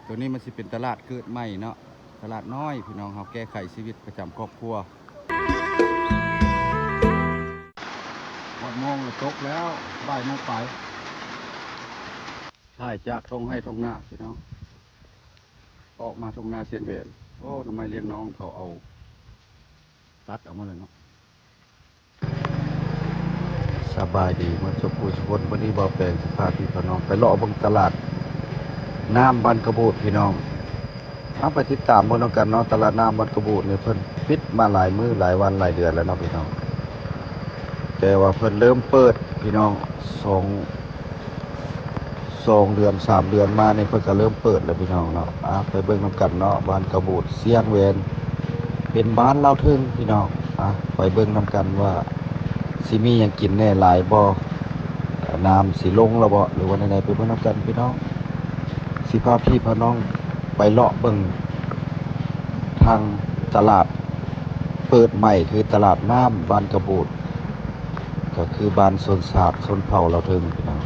ตัวนี้มันสิเป็นตลาดเกิดใหม่เนาะตลาดน้อยพี่น้องเฮาแก้ไขชีวิตประจำครอบครัววันมองตกแล้วบ่ายโมงไปใช่จากตรงให้ตรงหน้าพี่น้องออกมาตรงหน้าเสียนเวรโอ้ทำไมเลี้ยงน้องเขาเอาตัดออกมาเลยเนาะสบายดีมันสุขสุขวันนี้บ่าวแปลงสิพาพี่น้องไปเลาะเบิ่งตลาดน้ำบ้านกระโบดพี่น้องเอาไปติดตามบนกันเนาะตลาดน้ำบ้านกระโบดเนี่ยเพิ่นปิดมาหลายมื้อหลายวันหลายเดือนแล้วเนาะพี่น้องแต่ว่าเพิ่นเริ่มเปิดพี่น้อง2 เดือน3 เดือนมาเนี่ยเพิ่นก็เริ่มเปิดแล้วพี่น้องเนาะไปเบิ่งนำกันเนาะบ้านกระโบดเสียงเวนเป็นบ้านเล่าถึงพี่น้องไปเบิ่งนำกันว่าสิมีหยังกินแน่หลายบ่น้ำสิลงแล้วบ่หรือว่าไหนๆไปเบิ่งนำกันพี่น้องสิพาพี่พาน้องไปเลาะเบิ่งทางตลาดเปิดใหม่คือตลาดน้ำบ้านกระโบดก็คือบ้านสนศาสตร์สนเผ่าเราถึงพี่น้อง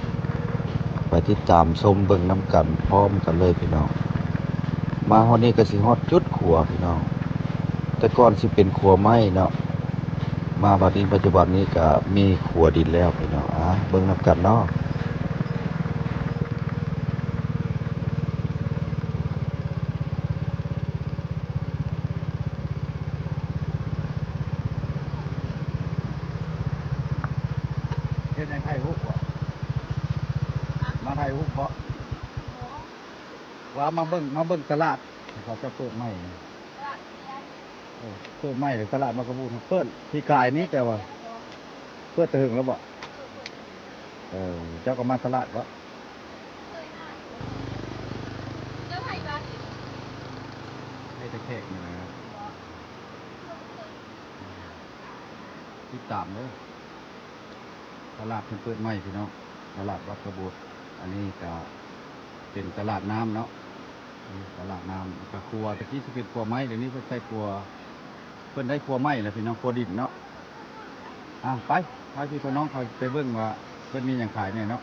ไปติดตามชมเบิ่งน้ำกันพร้อมกันเลยพี่น้องมาฮอดนี้ก็สิฮอดจุดขัวพี่น้องแต่ก่อนสิเป็นขัวไม้เนาะมาบัดนี้ปัจจุบันนี้ก็มีขัวดินแล้วพี่น้องเบิ่งน้ำกันเนาะเฮ็ดให้ไทยฮุบบ่มาไทยฮุบบ่ว่ามาเบิ่งตลาดเขาจะเปิดใหม่เปิดใหม่หรือตลาดมากระบูนเปิดที่กายนี้แต่ว่าเปิดถึงแล้วบ่เจ้าก็มาตลาดบ่ให้ตะแคกนี่นะติดตามเลยตลาดเปิดใหม่พี่น้องตลาดวัดกระบูนอันนี้ก็เป็นตลาดน้ำเนาะตลาดน้ำกับครัวตะกี้จะเป็นครัวไม้เดี๋ยวนี้เพิ่นใช้ครัวเพิ่นได้ครัวไม้แล้วพี่น้องครัวดินเนาะไปพี่น้องเขาไปเบิ่งว่าเพิ่นมีอย่างขายเนี่ยเนาะ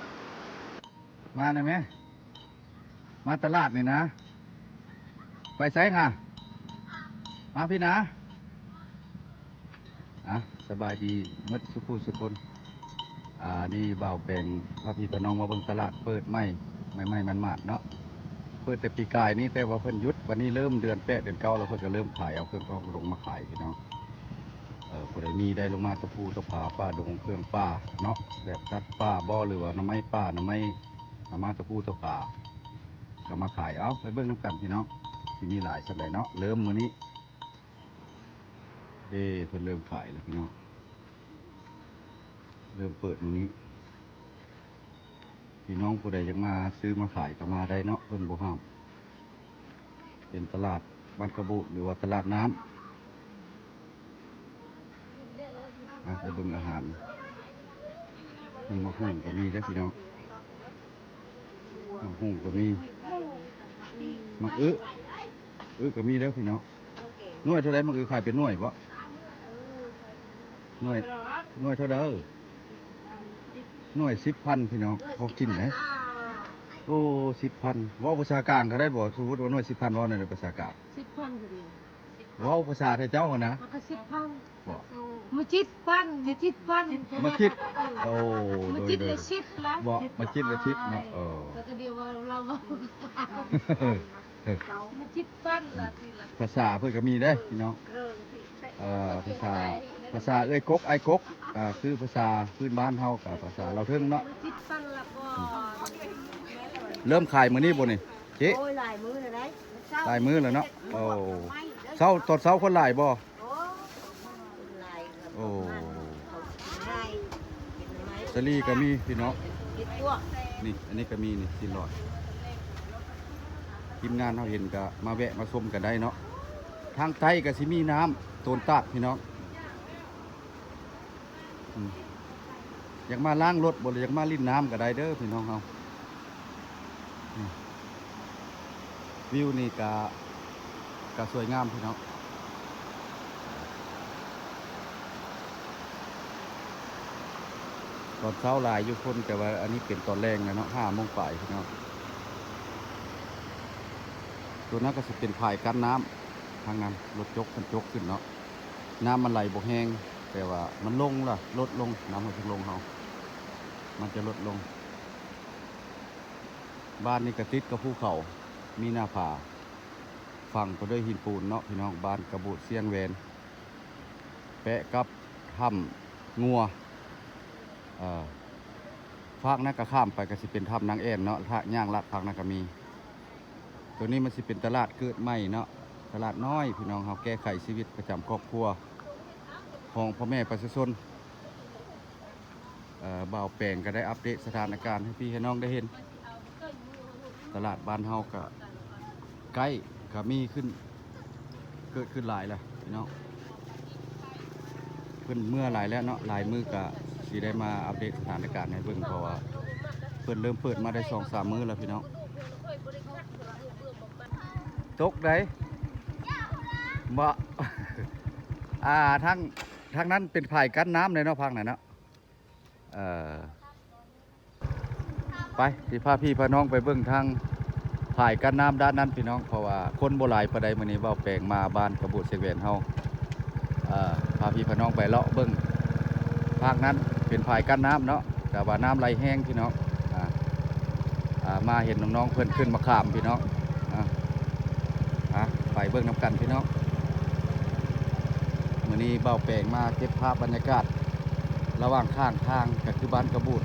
มาหน่อยไหมมาตลาดนี่นะไปไสค่ะมาพี่นะสบายดีมัดสุขุสุคนนี่บ่าวแปลงพาพี่น้องมาเบิ่งตลาดเปิดใหม่มันมาดเนาะเปิดแต่ปีกายนี่แต่ว่าเพิ่นหยุดวันนี้เริ่มเดือน8 เดือน 9แล้วเพิ่นก็เริ่มขายเอาเครื่องกรองลงมาขายพี่น้องผู้ใดมีได้ลงมาตะปูตะผาป้าดงเครื่องป้าเนาะแบบตัดป้าบ่อหรือว่าน้ำไม้ป้าน้ำไม้มาตะปูตะผาก็มาขายเอาไปเบิ่งน้ำกันพี่น้องที่มีหลายสักหลายเนาะเริ่มมื้อนี้เพิ่นเริ่มขายแล้วพี่น้องเริ่มเปิดมื้อนี้พี่น้องผู้ใดอยากมาซื้อมาขายก็มาได้เนาะเพิ่นบ่ห้ามเป็นตลาดบ้านกระบุหรือว่าตลาดน้ำไปเบิ่งอาหารมีมะฮุ่งก็มีได้พี่น้องมะฮุ่งก็มีมะก็มีแล้วพี่น้องหน่วยเท่าไรมะขายเป็นหน่วยปะหน่วยเท่าเด้อหน่วย10,000พี่น้องพอกินไหมโอ้10,000ว่าภาษากลางก็ได้บ่สมมติว่าหน่วย10,000ว่าในภาษากลาง10,000ก็ดีว่าภาษาไทยเจ้านะมันก็10,000มาจิตพันอย่าจิตพันมาคิดโอ้มาจิตเลยชิดละบอกมาคิดเลยชิดเนาะแล้วก็เดียวว่าเรามาจิตพันละทีละภาษาเพื่อนก็มีได้พี่น้องภาษาเอ้ยกกไอ้กกคือภาษาพื้นบ้านเฮากับภาษาเราเทิงเนาะเริ่มขายมื้อนี้บ่นี่เจ๊หลายมื้อเลยได้หลายมื้อแล้วเนาะโอ้เช้าตอนเช้าคนหลายบ่โอ้สลีก็มีพี่น้องนี่อันนี้ก็มีนี่สิลอยทีมงานเราเห็นก็มาแวะมาชมกันได้เนาะทางใต้ก็สิมีน้ำโตนตาดพี่น้องอยากมาล้างรถบ่หรืออยากมาลิ้นน้ำก็ได้เด้อพี่น้องเราวิวนี่ก็สวยงามพี่น้องตอนเช้าหลายอยู่คนแต่ว่าอันนี้เป็นตอนแรงนะเนาะ5 โมงป่ายพี่น้อง ตัวนั้นก็สิเป็นพายกั้นน้ำทางนั้นรถจกมันจกขึ้นเนาะน้ำมันไหลบ่แห้งแต่ว่ามันลงล่ะลดลงน้ำมันจะลงเฮามันจะลดลงบ้านนี้ก็ติดกับภูเขามีหน้าผาฝั่งก็ด้วยหินปูนเนาะพี่น้องบ้านกระบุเสียงแวนแปะกับถ้ำงัวภาคนั้นก็ข้ามไปก็สิเป็นถ้ำนางแอ่นเนาะถ้าย่างลัดภาคนั้นก็มีตัวนี้มันสิเป็นตลาดเกิดใหม่เนาะตลาดน้อยพี่น้องเฮาแก้ไขชีวิตประจำครอบครัวของพ่อแม่ประชาชนบ่าวแปลงก็ได้อัปเดตสถานการณ์ให้พี่ให้น้องได้เห็นตลาดบ้านเฮาก็ใกล้ก็มีขึ้นเกิดขึ้นหลายแล้วพี่น้องเพิ่นเมื่อหลายแล้วเนาะหลายมื้อก็สิได้มาอัปเดตสถานการณ์ให้เบิ่งเพราะว่าเพิ่นเริ่มเปิดมาได้ 2-3 มื้อแล้วพี่น้องตกได้บ่ ทางนั้นเป็นผายกั้นน้ำเลยเนาะพังน่ะเนาะไปสิพาพี่พาน้องไปเบิ่งทางผายกั้นน้ำด้านนั้นพี่น้องเพราะว่าคนโบราณประใดมื้อนี้เว้าแปลงมาบ้านกระบุเซเว่นเฮาพาพี่พาน้องไปเลาะเบิ่งภาคนั้นเป็นผายกั้นน้ำเนาะแต่ว่าน้ำไหลแห้งพี่น้องมาเห็นน้องๆเพิ่นขึ้นมาข้ามพี่น้องไปเบิ่งน้ำกันพี่น้องมื้อนี้เบ้าแปลงมาเก็บภาพบรรยากาศระหว่างข้างทางก็คือบ้านกระบูด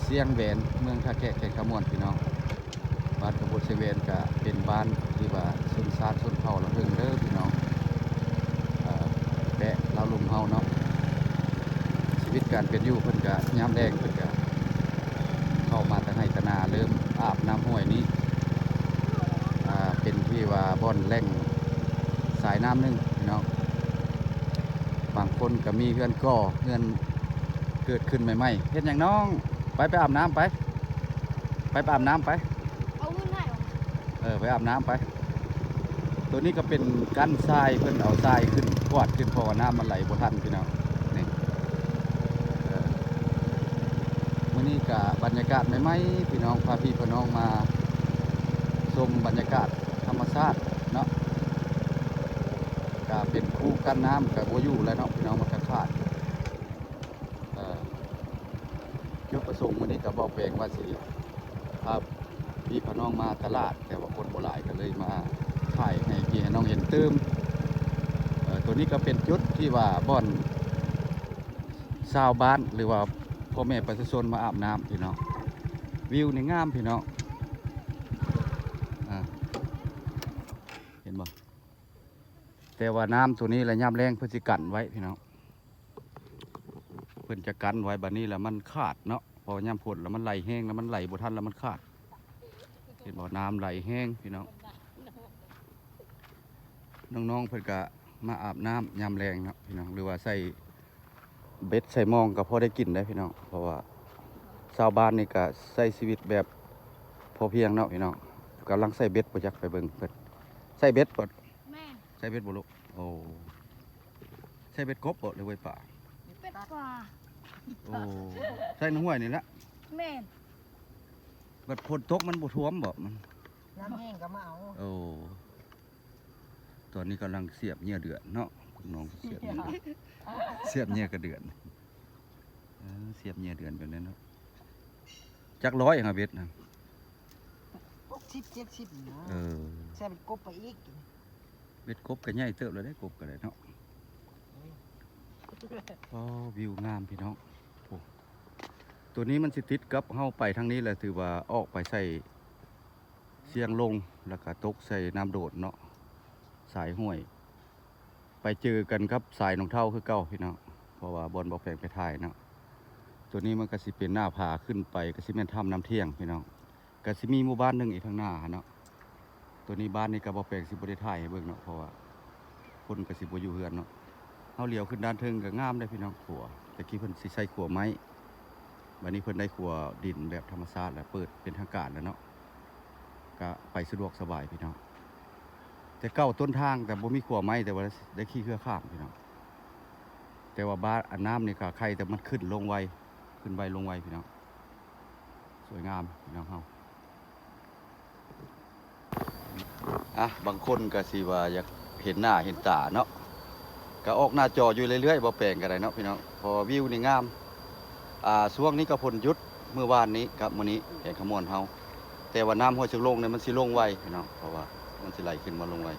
เสียงแหวนเมืองท่าแขกแขกขมวนพี่น้องบ้านกระบูดเสียงแหวนก็เป็นบ้านที่ว่าชนชาติชนเผ่าเราเพิ่งเด้อพี่น้องแปะเราลุมเฮาเนาะชีวิตการเป็นอยู่เพิ่นก็ยามแดงเพิ่นก็เข้ามาแต่ให้ตนาเริ่มอาบน้ำห้วยนี้เป็นที่ว่าบ่อนแหล่งสายน้ำนึงพี่น้องบางคนก็มีเพื่อนก่อเพื่อนเกิดขึ้นใหม่ๆเห็นอย่างน้องไปอาบน้ำไปอาบน้ำไปเอาเงินให้ไปอาบน้ำไปตัวนี้ก็เป็นกั้นทรายเพื่อนเอาทรายขึ้นกวาดขึ้นเพราะว่าน้ำมันไหลบ่ทันพี่น้องนี่มื้อนี้ก็บรรยากาศใหม่ๆพี่น้องพาพี่พาน้องมาชมบรรยากาศธรรมชาติเนาะก็เป็นคู่กั้นน้ำกับบัวยู่แล้วเนาะพี่น้องมันก็ขาดจุดประสงค์วันนี้ก็บอกแปลงว่าสิพาพี่พาน้องมาตลาดแต่ว่าคนโบราณก็เลยมาถ่ายให้พี่ให้น้องเห็นเติมตัวนี้ก็เป็นจุดที่ว่าบ่อนชาวบ้านหรือว่าพ่อแม่ประชาชนมาอาบน้ำพี่น้องวิวนี่งามพี่น้องเห็นบ่แต่ว่าน้ำตัวนี้ระยำแรงเพื่อจะกันไว้พี่น้องเพื่อนจะกันไว้บัดนี้แล้วมันขาดเนาะพอย่ำฝนแล้วมันไหลแห้งแล้วมันไหลบ่ทันแล้วมันขาดเห็นบ่น้ำไหลแห้งพี่น้องน้องๆเพื่อนก็มาอาบน้ำยามแรงเนาะพี่น้องหรือว่าใส่เบ็ดใส่มองก็พอได้กินได้พี่น้องเพราะว่าชาวบ้านนี่ก็ใส่ชีวิตแบบพอเพียงเนาะพี่น้องกำลังใส่เบ็ดประจักไปเบิ่งเพิ่นใส่เบ็ดปดแม่ใส่เบ็ดบ่ลูกโอ้ใส่เบ็ดกบบ่หรือไว้ป่าเป็ดปลาโอ้ใส่ในห้วยนี่ละแม่บัดฝนตกมันบ่ท่วมบ่มันน้ำแห้งก็มาเอาโอ้ตอนนี้กำลังเสียบเหยื่อเดือดเนาะน้องเสียบเหยื่อเดือดเสียบเหยื่อกระเดือนเสียบเหยื่อเดือนแบบนั้นเนาะจักร้อยครับเบ็ดนะ60-70นะใส่เป็นกบไปอีกเบ็ดกบก็ใหญ่เติบเลยได้กบก็ได้เนาะวิวงามพี่น้องตัวนี้มันสิติดกับเข้าไปทางนี้แหละถือว่าออกไปใส่เสียงลงแล้วก็ตกใส่น้ำโดดเนาะสายห้วยไปเจอกันครับสายหนองเท่าคือเก่าพี่น้องเพราะว่าบอลบอกแปลงไปถ่ายเนาะตัวนี้มันก็สิเป็นหน้าผาขึ้นไปก็สิเป็นถ้ำน้ำเที่ยงพี่น้องก็สิมีหมู่บ้านหนึ่งอีกทางหน้าเนาะตัวนี้บ้านนี้ก็บอกแปลงสิบริถ่ายให้เบิ่งเนาะเพราะว่าคนก็สิบอยู่เฮือนเนาะเอาเหลียวขึ้นด้านเทิงก็งามได้พี่น้องขัวแต่กี้เพิ่นสิใส่ขัวไม้วันนี้เพิ่นได้ขัวดินแบบธรรมชาติแล้วเปิดเป็นทางการแล้วเนาะก็ไปสะดวกสบายพี่น้องแต่เก้าต้นทางแต่บ่มีขัวไม้แต่ว่าได้ขี้เครือข้ามพี่น้องแต่ว่าบ้านอันน้ำนี่ก็ใครแต่มันขึ้นลงไวขึ้นไวลงไวพี่น้องสวยงามพี่น้องเฮา บางคนก็สิว่าอยากเห็นหน้าเห็นตาเนาะก็ออกหน้าจออยู่เรื่อยๆบ่แปลงก็ได้เนาะพี่น้องเพอวิวนี่งามช่วงนี้ก็พ้นหยุดเมื่อวานนี้กับมื้อนี้แห่งขมวนเฮาแต่ว่าน้ำห้วยเชิงลงเนี่ยมันสิลงไวพี่น้องเพราะว่ามันสิไหลขึ้นมาลงไว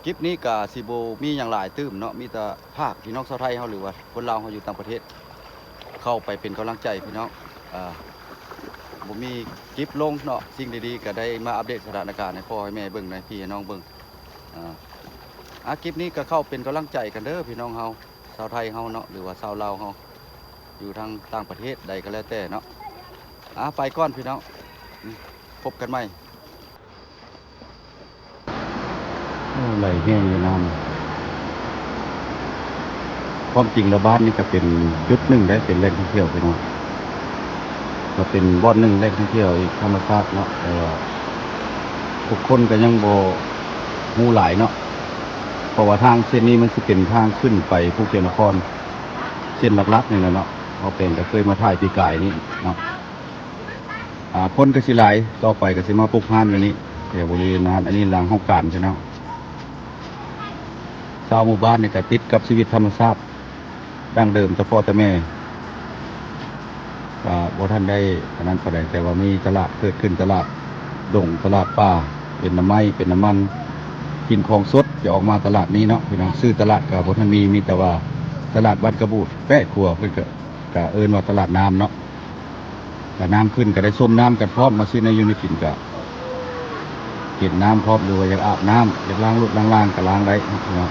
คลิปนี้ก็สิบ่มีหยังหลายตื้มเนาะมีแต่ภาคพี่น้องชาวไทยเฮาหรือว่าคนลาวเฮาอยู่ต่างประเทศเข้าไปเป็นกำลังใจพี่น้องบ่มีคลิปลงเนาะสิ่งดีๆก็ได้มาอัปเดตสถานการณ์ให้พ่อให้แม่เบิ่งให้พี่ให้น้องเบิ่งคลิปนี้ก็เข้าเป็นกำลังใจกันเด้อพี่น้องเฮาชาวไทยเฮาเนาะหรือว่าชาวลาวเฮาอยู่ทางต่างประเทศใดก็แล้วแต่เนาะไปก่อนพี่น้องพบกันใหม่ไหลแห้งอยู่น้ำความจริงแล้วบ้านนี่ก็เป็นจุดหนึ่งได้เป็นแหล่งท่องเที่ยวพี่น้องก็เป็นบ่อนหนึ่งแหล่งท่องเที่ยวอีกธรรมชาติเนาะแต่ว่าทุกคนก็ยังบ่ฮู้หลายเนาะเพราะว่าทางเส้นนี้มันสิเป็นทางขึ้นไปภูเก็ตนครเส้นหลักๆนี่แหละเนาะเขาเป็นก็เคยมาถ่ายปีกายนี่เนาะคนก็สิหลายต่อไปก็สิมาปลูกพันธุ์อันนี้แถวบริเวณนั้นอันนี้หลังห้องการใช่เนาะชาวหมู่บ้านนี่ก็ติดกับชีวิตธรรมชาติดั้งเดิมแต่พ่อแต่แม่บ่ท่านได้อันนั้นก็ได้แต่ว่ามีตลาดเกิดขึ้นตลาดดงตลาดป่าเป็นน้ำไม้เป็นน้ำมันกินของสดจะออกมาตลาดนี้เนาะพี่น้องซื้อตลาดกับบ่ท่านมีแต่ว่าตลาดบ้านกระบูดแปะขัวเพิ่นก็เอิ้นว่าตลาดน้ำเนาะแต่น้ำขึ้นก็ได้ส้มน้ำกันพร้อมมาซื้อในยูนิฟินก็กินน้ำพร้อมหรือว่าอยากอาบน้ำอยากล้างรถล้างล่างก็ล้างได้พี่น้อง